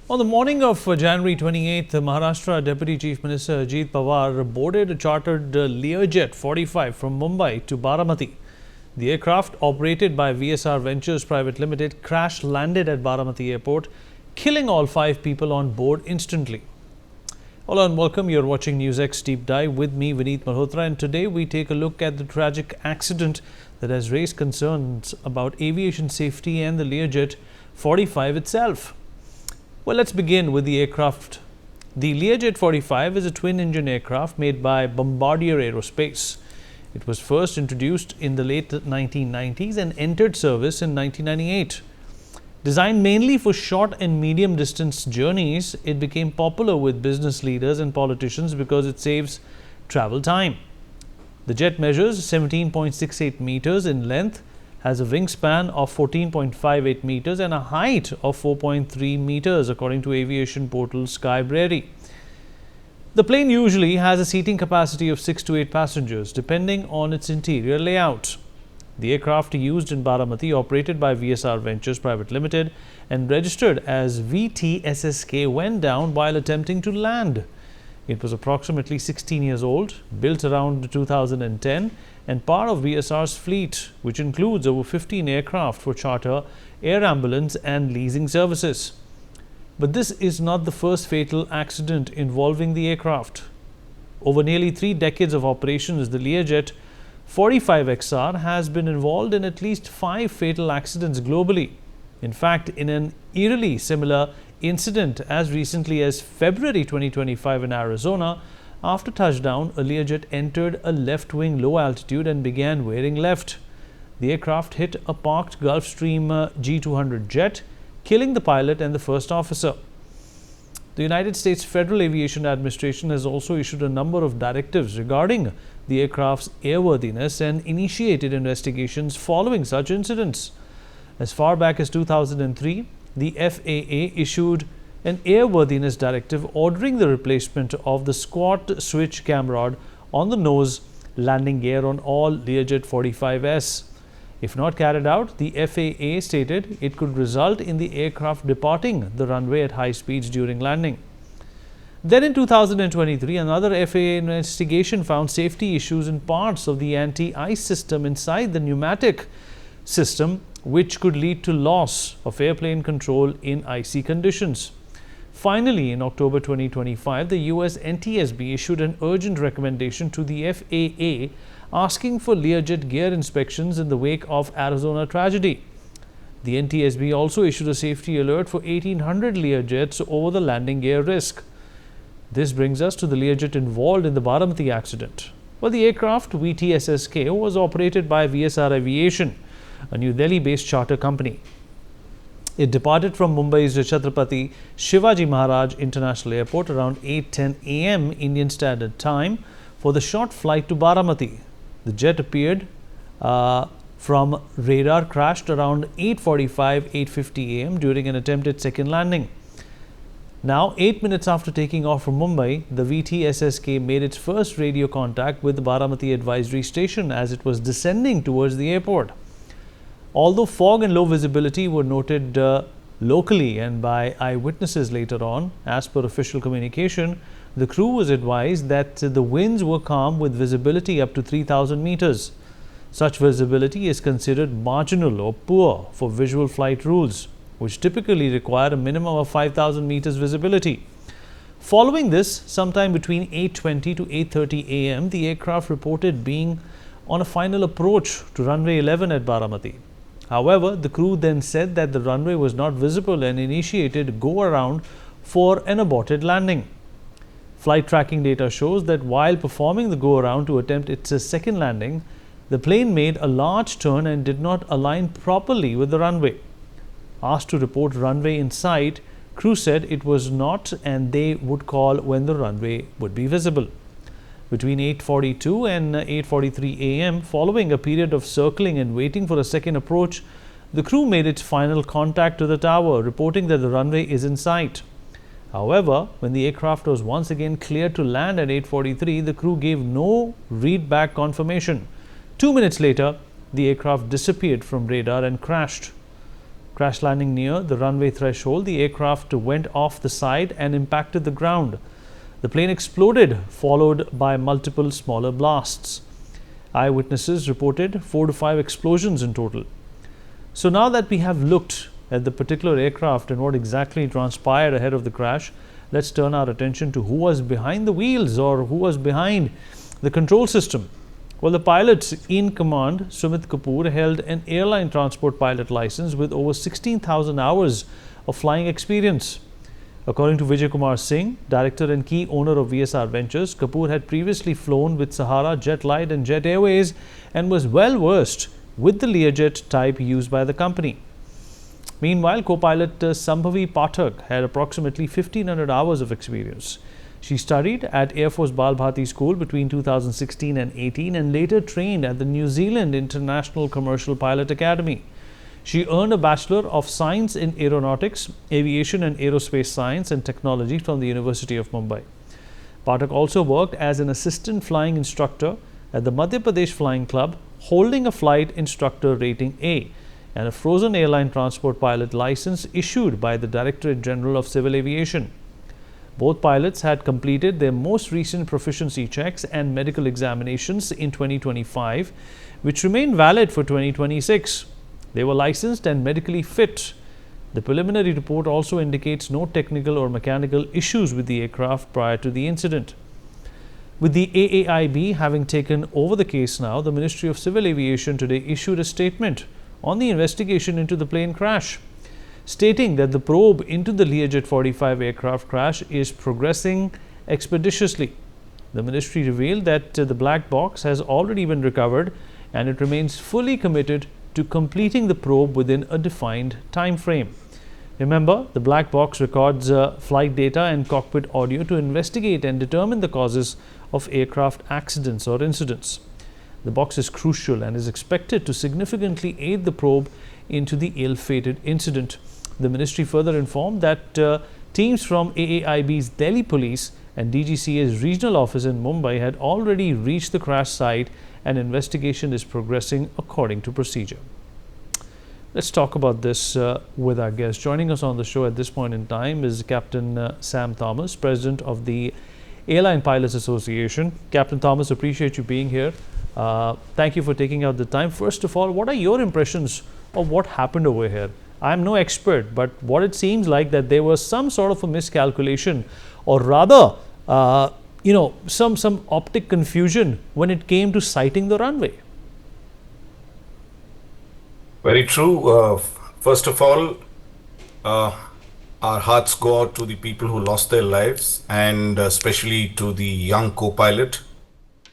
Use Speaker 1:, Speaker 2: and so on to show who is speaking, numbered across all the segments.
Speaker 1: On the morning of January 28th, Maharashtra Deputy Chief Minister Ajit Pawar boarded a chartered Learjet 45 from Mumbai to Baramati. The aircraft, operated by VSR Ventures Private Limited, crash-landed at Baramati Airport, killing all 5 people on board instantly. Hello and welcome. You're watching NewsX Deep Dive with me, Vineet Malhotra, and today we take a look at the tragic accident that has raised concerns about aviation safety and the Learjet 45 itself. Well, let's begin with the aircraft. The Learjet 45 is a twin-engine aircraft made by Bombardier Aerospace. It was first introduced in the late 1990s and entered service in 1998. Designed mainly for short and medium-distance journeys, it became popular with business leaders and politicians because it saves travel time. The jet measures 17.68 meters in length, has a wingspan of 14.58 meters and a height of 4.3 meters according to aviation portal Skybrary. The plane usually has a seating capacity of 6 to 8 passengers depending on its interior layout. The aircraft used in Baramati, operated by VSR Ventures Private Limited and registered as VTSSK, went down while attempting to land. It was approximately 16 years old, built around 2010 and part of VSR's fleet, which includes over 15 aircraft for charter, air ambulance and leasing services. But this is not the first fatal accident involving the aircraft. Over nearly 3 decades of operations, the Learjet 45XR has been involved in at least 5 fatal accidents globally. In fact, in an eerily similar incident as recently as February 2025 in Arizona, after touchdown, a Learjet entered a left-wing low altitude and began veering left. The aircraft hit a parked Gulfstream G200 jet, killing the pilot and the first officer. The United States Federal Aviation Administration has also issued a number of directives regarding the aircraft's airworthiness and initiated investigations following such incidents. As far back as 2003, the FAA issued an airworthiness directive ordering the replacement of the squat switch camrod on the nose landing gear on all Learjet 45s. If not carried out, the FAA stated it could result in the aircraft departing the runway at high speeds during landing. Then in 2023, another FAA investigation found safety issues in parts of the anti-ice system inside the pneumatic system, which could lead to loss of airplane control in icy conditions. Finally, in October 2025, the US NTSB issued an urgent recommendation to the FAA asking for Learjet gear inspections in the wake of Arizona tragedy. The NTSB also issued a safety alert for 1,800 Learjets over the landing gear risk. This brings us to the Learjet involved in the Baramati accident. Well, the aircraft VTSSK was operated by VSR Aviation, a New Delhi-based charter company. It departed from Mumbai's Chhatrapati Shivaji Maharaj International Airport around 8:10 a.m. Indian Standard Time for the short flight to Baramati. The jet appeared from radar, crashed around 8:50 a.m. during an attempted second landing. Now, 8 minutes after taking off from Mumbai, the VTSSK made its first radio contact with the Baramati advisory station as it was descending towards the airport. Although fog and low visibility were noted locally and by eyewitnesses later on, as per official communication, the crew was advised that the winds were calm with visibility up to 3,000 meters. Such visibility is considered marginal or poor for visual flight rules, which typically require a minimum of 5,000 meters visibility. Following this, sometime between 8:20 to 8:30 a.m., the aircraft reported being on a final approach to runway 11 at Baramati. However, the crew then said that the runway was not visible and initiated go-around for an aborted landing. Flight tracking data shows that while performing the go-around to attempt its second landing, the plane made a large turn and did not align properly with the runway. Asked to report runway in sight, crew said it was not and they would call when the runway would be visible. Between 8:42 and 8:43 a.m., following a period of circling and waiting for a second approach, the crew made its final contact to the tower, reporting that the runway is in sight. However, when the aircraft was once again cleared to land at 8:43, the crew gave no read-back confirmation. 2 minutes later, the aircraft disappeared from radar and crashed. Crash landing near the runway threshold, the aircraft went off the side and impacted the ground. The plane exploded, followed by multiple smaller blasts. Eyewitnesses reported 4 to 5 explosions in total. So now that we have looked at the particular aircraft and what exactly transpired ahead of the crash, let's turn our attention to who was behind the wheels or who was behind the control system. Well, the pilot in command, Sumit Kapoor, held an airline transport pilot license with over 16,000 hours of flying experience. According to Vijay Kumar Singh, director and key owner of VSR Ventures, Kapoor had previously flown with Sahara, Jetlight and Jet Airways and was well versed with the Learjet type used by the company. Meanwhile, co-pilot Sambhavi Pathak had approximately 1,500 hours of experience. She studied at Air Force Bal Bharti School between 2016 and 18 and later trained at the New Zealand International Commercial Pilot Academy. She earned a Bachelor of Science in Aeronautics, Aviation and Aerospace Science and Technology from the University of Mumbai. Pathak also worked as an assistant flying instructor at the Madhya Pradesh Flying Club, holding a flight instructor rating A and a frozen airline transport pilot license issued by the Directorate General of Civil Aviation. Both pilots had completed their most recent proficiency checks and medical examinations in 2025, which remain valid for 2026. They were licensed and medically fit. The preliminary report also indicates no technical or mechanical issues with the aircraft prior to the incident. With the AAIB having taken over the case now, the Ministry of Civil Aviation today issued a statement on the investigation into the plane crash, stating that the probe into the Learjet 45 aircraft crash is progressing expeditiously. The ministry revealed that the black box has already been recovered and it remains fully committed to completing the probe within a defined time frame. Remember, the black box records flight data and cockpit audio to investigate and determine the causes of aircraft accidents or incidents. The box is crucial and is expected to significantly aid the probe into the ill-fated incident. The ministry further informed that teams from AAIB's Delhi Police and DGCA's regional office in Mumbai had already reached the crash site and investigation is progressing according to procedure. Let's talk about this with our guest. Joining us on the show at this point in time is Captain Sam Thomas, President of the Airline Pilots Association. Captain Thomas, appreciate you being here. Thank you for taking out the time. First of all, what are your impressions of what happened over here? I'm no expert, but what it seems like that there was some sort of a miscalculation, or rather, some optic confusion when it came to sighting the runway.
Speaker 2: Very true. First of all, our hearts go out to the people who lost their lives, and especially to the young co-pilot.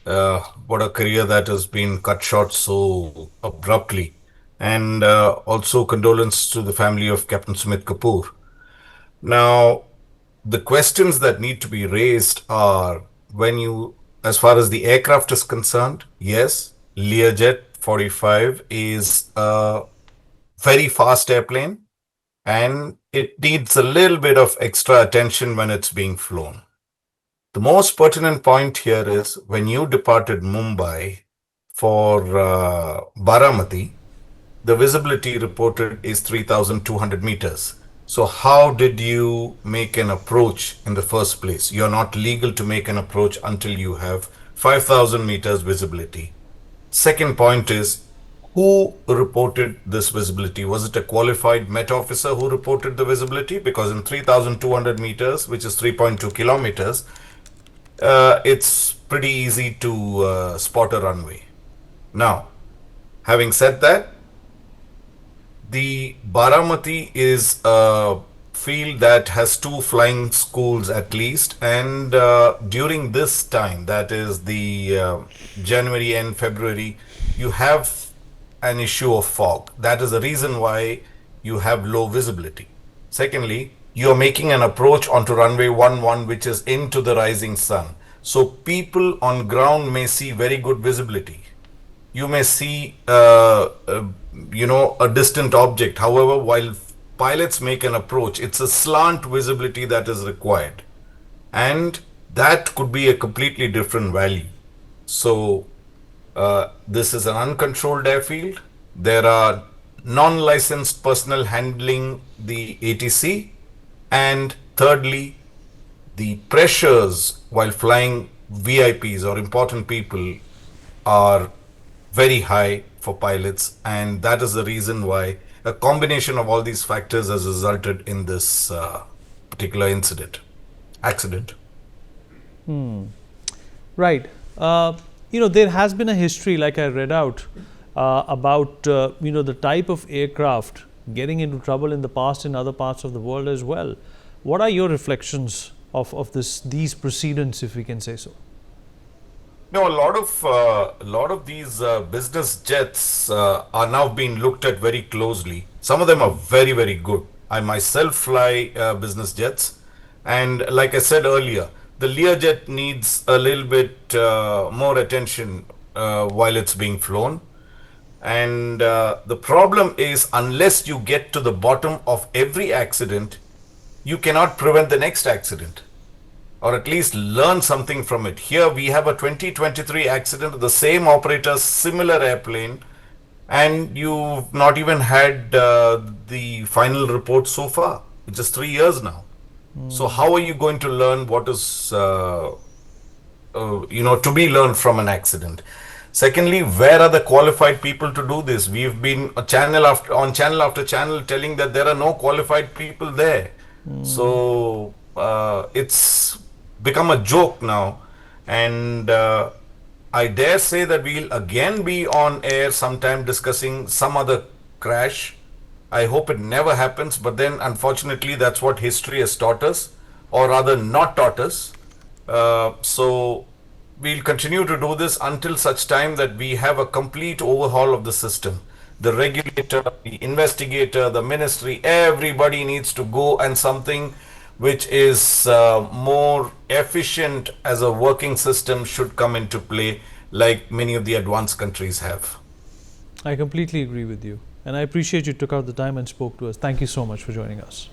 Speaker 2: What a career that has been cut short so abruptly. And also condolence to the family of Captain Sumit Kapoor. Now, the questions that need to be raised are, as far as the aircraft is concerned, yes, Learjet 45 is a very fast airplane and it needs a little bit of extra attention when it's being flown. The most pertinent point here is when you departed Mumbai for Baramati, the visibility reported is 3,200 meters. So how did you make an approach in the first place? You're not legal to make an approach until you have 5,000 meters visibility. Second point is, who reported this visibility? Was it a qualified Met officer who reported the visibility? Because in 3,200 meters, which is 3.2 kilometers, it's pretty easy to spot a runway. Now, having said that, the Baramati is a field that has 2 flying schools at least, and during this time, that is the January and February, you have an issue of fog. That is the reason why you have low visibility. Secondly, you are making an approach onto runway 11, which is into the rising sun. So people on ground may see very good visibility. You may see a distant object. However, while pilots make an approach, it's a slant visibility that is required, and that could be a completely different value. So this is an uncontrolled airfield. There are non-licensed personnel handling the ATC, and thirdly, the pressures while flying VIPs or important people are very high for pilots, and that is the reason why a combination of all these factors has resulted in this particular accident.
Speaker 1: Right. There has been a history, like I read out, about the type of aircraft getting into trouble in the past in other parts of the world as well. What are your reflections of these precedents, if we can say so?
Speaker 2: No, a lot of these business jets are now being looked at very closely. Some of them are very, very good. I myself fly business jets, and like I said earlier, the Learjet needs a little bit more attention while it's being flown. And the problem is, unless you get to the bottom of every accident, you cannot prevent the next accident, or at least learn something from it. Here we have a 2023 accident of the same operator, similar airplane, and you've not even had the final report so far, which is 3 years now. So how are you going to learn what is to be learned from an accident? Secondly, where are the qualified people to do this? We've been channel after channel telling that there are no qualified people there. So it's become a joke now, and I dare say that we'll again be on air sometime discussing some other crash. I hope it never happens, but then unfortunately that's what history has taught us, or rather not taught us. So we'll continue to do this until such time that we have a complete overhaul of the system. The regulator, the investigator, the ministry, everybody needs to go, and something which is more efficient as a working system should come into play, like many of the advanced countries have.
Speaker 1: I completely agree with you, and I appreciate you took out the time and spoke to us. Thank you so much for joining us.